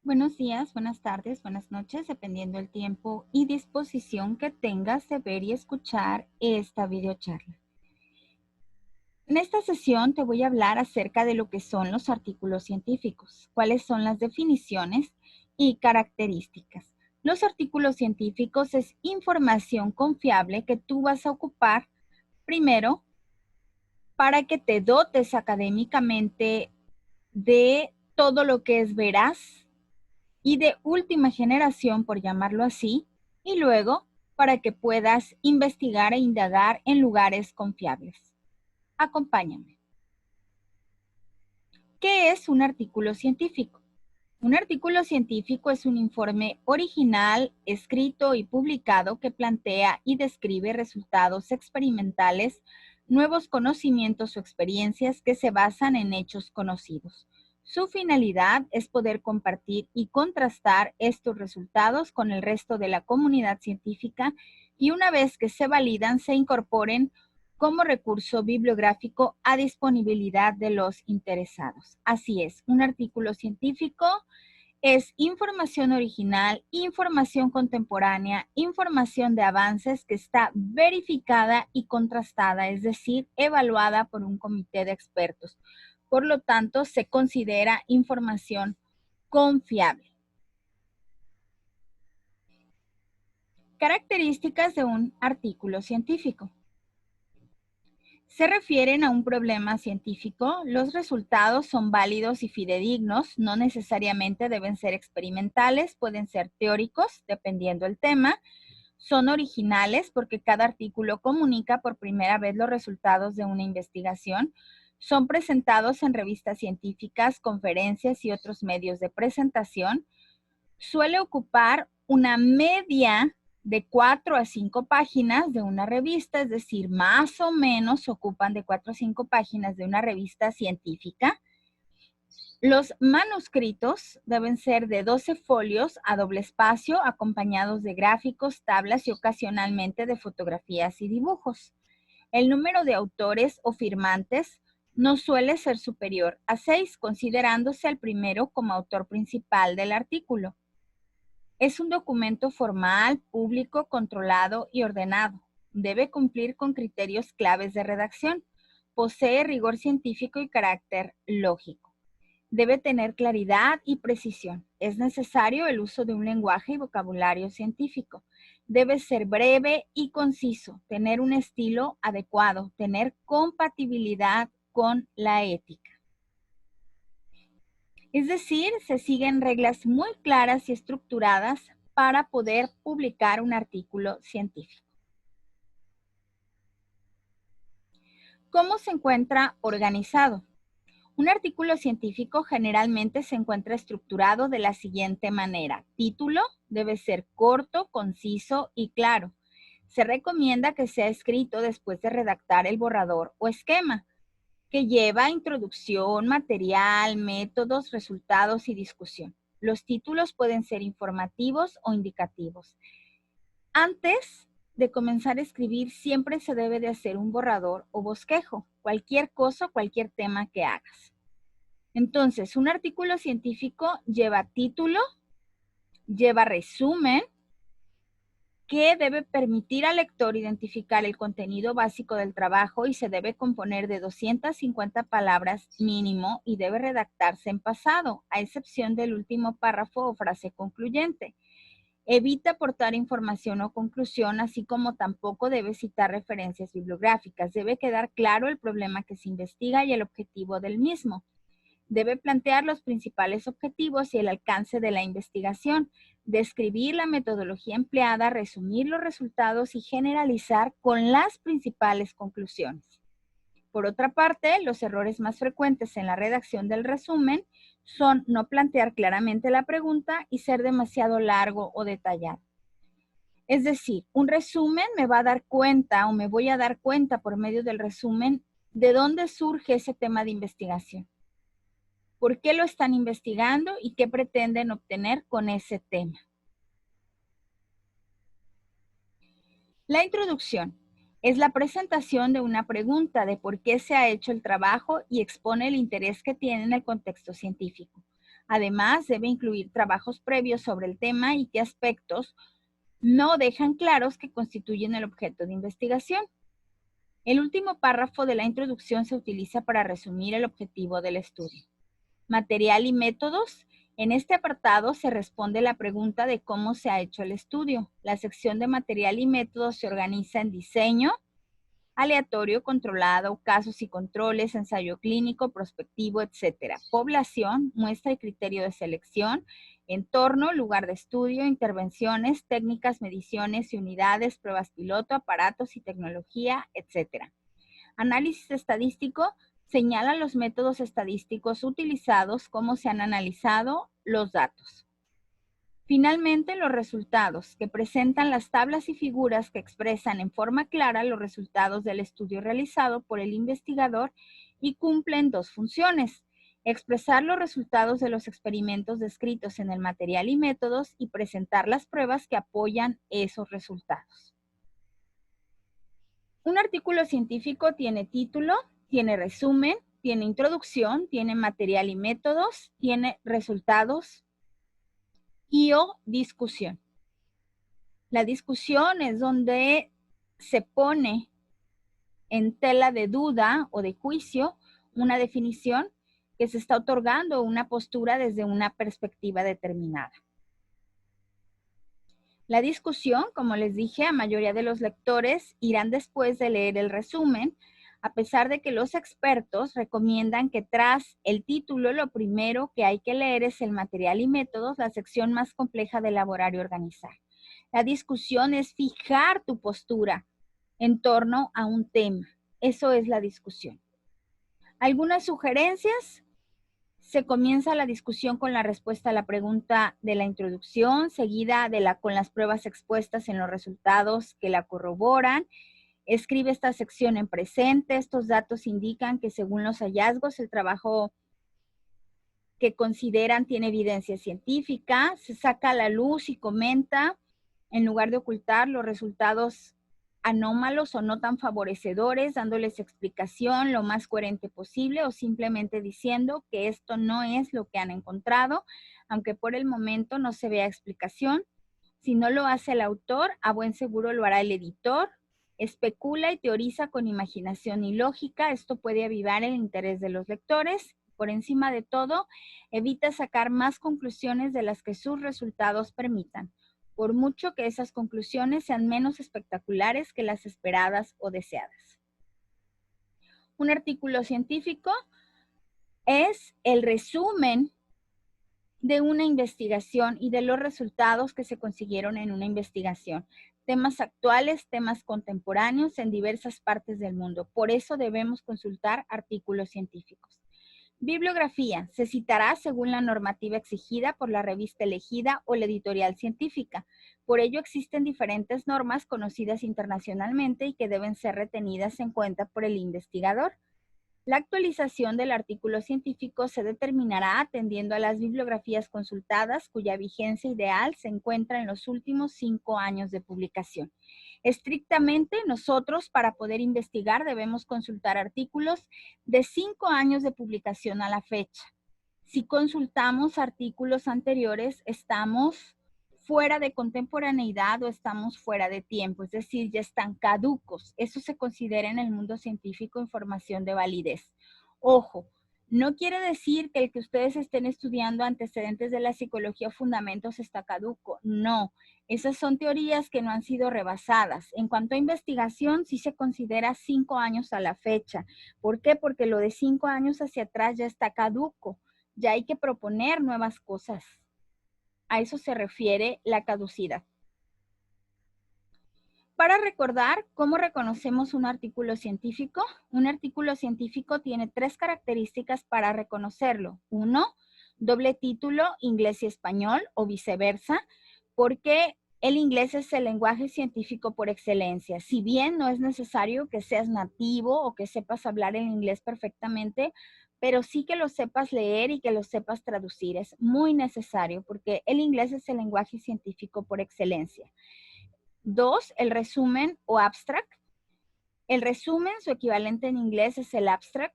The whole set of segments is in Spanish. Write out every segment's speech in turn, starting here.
Buenos días, buenas tardes, buenas noches, dependiendo del tiempo y disposición que tengas de ver y escuchar esta videocharla. En esta sesión te voy a hablar acerca de lo que son los artículos científicos, cuáles son las definiciones y características. Los artículos científicos es información confiable que tú vas a ocupar primero para que te dotes académicamente de todo lo que es veraz y de última generación, por llamarlo así, y luego para que puedas investigar e indagar en lugares confiables. Acompáñame. ¿Qué es un artículo científico? Un artículo científico es un informe original, escrito y publicado que plantea y describe resultados experimentales, nuevos conocimientos o experiencias que se basan en hechos conocidos. Su finalidad es poder compartir y contrastar estos resultados con el resto de la comunidad científica y una vez que se validan, se incorporen como recurso bibliográfico a disponibilidad de los interesados. Así es, un artículo científico es información original, información contemporánea, información de avances que está verificada y contrastada, es decir, evaluada por un comité de expertos. Por lo tanto, se considera información confiable. Características de un artículo científico. Se refieren a un problema científico, los resultados son válidos y fidedignos, no necesariamente deben ser experimentales, pueden ser teóricos, dependiendo del tema, son originales porque cada artículo comunica por primera vez los resultados de una investigación, son presentados en revistas científicas, conferencias y otros medios de presentación, suele ocupar una media de 4 a 5 páginas de una revista, es decir, más o menos ocupan de 4 a 5 páginas de una revista científica. Los manuscritos deben ser de 12 folios a doble espacio, acompañados de gráficos, tablas y ocasionalmente de fotografías y dibujos. El número de autores o firmantes no suele ser superior a 6, considerándose al primero como autor principal del artículo. Es un documento formal, público, controlado y ordenado. Debe cumplir con criterios claves de redacción. Posee rigor científico y carácter lógico. Debe tener claridad y precisión. Es necesario el uso de un lenguaje y vocabulario científico. Debe ser breve y conciso, tener un estilo adecuado, tener compatibilidad con la ética. Es decir, se siguen reglas muy claras y estructuradas para poder publicar un artículo científico. ¿Cómo se encuentra organizado? Un artículo científico generalmente se encuentra estructurado de la siguiente manera. Título debe ser corto, conciso y claro. Se recomienda que sea escrito después de redactar el borrador o esquema, que lleva introducción, material, métodos, resultados y discusión. Los títulos pueden ser informativos o indicativos. Antes de comenzar a escribir, siempre se debe de hacer un borrador o bosquejo, cualquier cosa, cualquier tema que hagas. Entonces, un artículo científico lleva título, lleva resumen, que debe permitir al lector identificar el contenido básico del trabajo y se debe componer de 250 palabras mínimo y debe redactarse en pasado, a excepción del último párrafo o frase concluyente. Evita aportar información o conclusión, así como tampoco debe citar referencias bibliográficas. Debe quedar claro el problema que se investiga y el objetivo del mismo. Debe plantear los principales objetivos y el alcance de la investigación, describir la metodología empleada, resumir los resultados y generalizar con las principales conclusiones. Por otra parte, los errores más frecuentes en la redacción del resumen son no plantear claramente la pregunta y ser demasiado largo o detallado. Es decir, un resumen me va a dar cuenta o me voy a dar cuenta por medio del resumen de dónde surge ese tema de investigación, por qué lo están investigando y qué pretenden obtener con ese tema. La introducción es la presentación de una pregunta de por qué se ha hecho el trabajo y expone el interés que tiene en el contexto científico. Además, debe incluir trabajos previos sobre el tema y qué aspectos no dejan claros que constituyen el objeto de investigación. El último párrafo de la introducción se utiliza para resumir el objetivo del estudio. Material y métodos. En este apartado se responde la pregunta de cómo se ha hecho el estudio. La sección de material y métodos se organiza en diseño, aleatorio, controlado, casos y controles, ensayo clínico, prospectivo, etc. Población, muestra y criterio de selección, entorno, lugar de estudio, intervenciones, técnicas, mediciones y unidades, pruebas piloto, aparatos y tecnología, etc. Análisis estadístico, señala los métodos estadísticos utilizados, cómo se han analizado los datos. Finalmente, los resultados, que presentan las tablas y figuras que expresan en forma clara los resultados del estudio realizado por el investigador y cumplen dos funciones: expresar los resultados de los experimentos descritos en el material y métodos y presentar las pruebas que apoyan esos resultados. Un artículo científico tiene título, tiene resumen, tiene introducción, tiene material y métodos, tiene resultados y/o discusión. La discusión es donde se pone en tela de duda o de juicio una definición que se está otorgando, una postura desde una perspectiva determinada. La discusión, como les dije, a mayoría de los lectores irán después de leer el resumen, a pesar de que los expertos recomiendan que tras el título lo primero que hay que leer es el material y métodos, la sección más compleja de elaborar y organizar. La discusión es fijar tu postura en torno a un tema. Eso es la discusión. Algunas sugerencias. Se comienza la discusión con la respuesta a la pregunta de la introducción, seguida con las pruebas expuestas en los resultados que la corroboran. Escribe esta sección en presente. Estos datos indican que según los hallazgos, el trabajo que consideran tiene evidencia científica. Se saca a la luz y comenta, en lugar de ocultar los resultados anómalos o no tan favorecedores, dándoles explicación lo más coherente posible o simplemente diciendo que esto no es lo que han encontrado, aunque por el momento no se vea explicación. Si no lo hace el autor, a buen seguro lo hará el editor. Especula y teoriza con imaginación y lógica. Esto puede avivar el interés de los lectores. Por encima de todo, evita sacar más conclusiones de las que sus resultados permitan, por mucho que esas conclusiones sean menos espectaculares que las esperadas o deseadas. Un artículo científico es el resumen de una investigación y de los resultados que se consiguieron en una investigación. Temas actuales, temas contemporáneos en diversas partes del mundo. Por eso debemos consultar artículos científicos. Bibliografía. Se citará según la normativa exigida por la revista elegida o la editorial científica. Por ello existen diferentes normas conocidas internacionalmente y que deben ser retenidas en cuenta por el investigador. La actualización del artículo científico se determinará atendiendo a las bibliografías consultadas, cuya vigencia ideal se encuentra en los últimos 5 años de publicación. Estrictamente, nosotros, para poder investigar, debemos consultar artículos de 5 años de publicación a la fecha. Si consultamos artículos anteriores, estamos fuera de contemporaneidad o estamos fuera de tiempo, es decir, ya están caducos. Eso se considera en el mundo científico información de validez. Ojo, no quiere decir que el que ustedes estén estudiando antecedentes de la psicología o fundamentos está caduco. No, esas son teorías que no han sido rebasadas. En cuanto a investigación, sí se considera 5 años a la fecha. ¿Por qué? Porque lo de 5 años hacia atrás ya está caduco. Ya hay que proponer nuevas cosas. A eso se refiere la caducidad. Para recordar cómo reconocemos un artículo científico tiene 3 características para reconocerlo. 1, doble título, inglés y español, o viceversa, porque el inglés es el lenguaje científico por excelencia. Si bien no es necesario que seas nativo o que sepas hablar el inglés perfectamente, pero sí que lo sepas leer y que lo sepas traducir. Es muy necesario porque el inglés es el lenguaje científico por excelencia. 2, el resumen o abstract. El resumen, su equivalente en inglés es el abstract.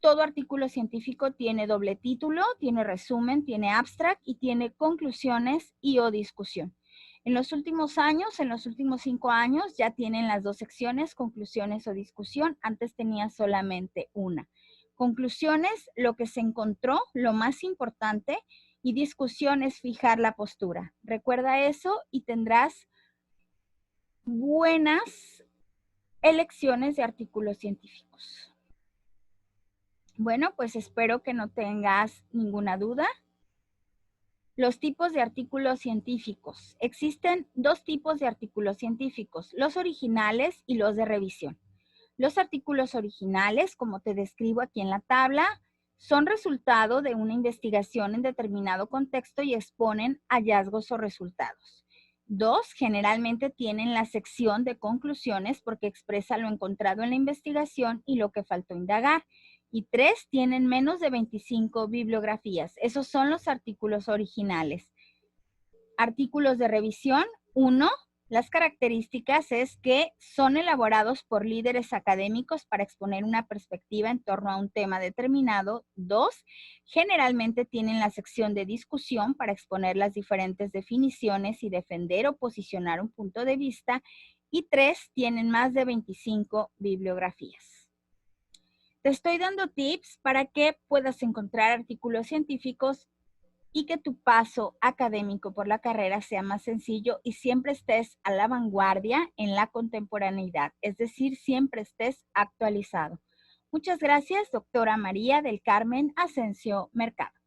Todo artículo científico tiene doble título, tiene resumen, tiene abstract y tiene conclusiones y o discusión. En los últimos años, en los últimos 5 años, ya tienen las 2 secciones, conclusiones o discusión. Antes tenía solamente una. Conclusiones, lo que se encontró, lo más importante, y discusión es fijar la postura. Recuerda eso y tendrás buenas elecciones de artículos científicos. Bueno, pues espero que no tengas ninguna duda. Los tipos de artículos científicos. Existen 2 tipos de artículos científicos, los originales y los de revisión. Los artículos originales, como te describo aquí en la tabla, son resultado de una investigación en determinado contexto y exponen hallazgos o resultados. 2, generalmente tienen la sección de conclusiones porque expresa lo encontrado en la investigación y lo que faltó indagar. Y 3, tienen menos de 25 bibliografías. Esos son los artículos originales. Artículos de revisión. 1. Las características es que son elaborados por líderes académicos para exponer una perspectiva en torno a un tema determinado. 2. Generalmente tienen la sección de discusión para exponer las diferentes definiciones y defender o posicionar un punto de vista. Y 3. Tienen más de 25 bibliografías. Te estoy dando tips para que puedas encontrar artículos científicos y que tu paso académico por la carrera sea más sencillo y siempre estés a la vanguardia en la contemporaneidad, es decir, siempre estés actualizado. Muchas gracias, doctora María del Carmen Asensio Mercado.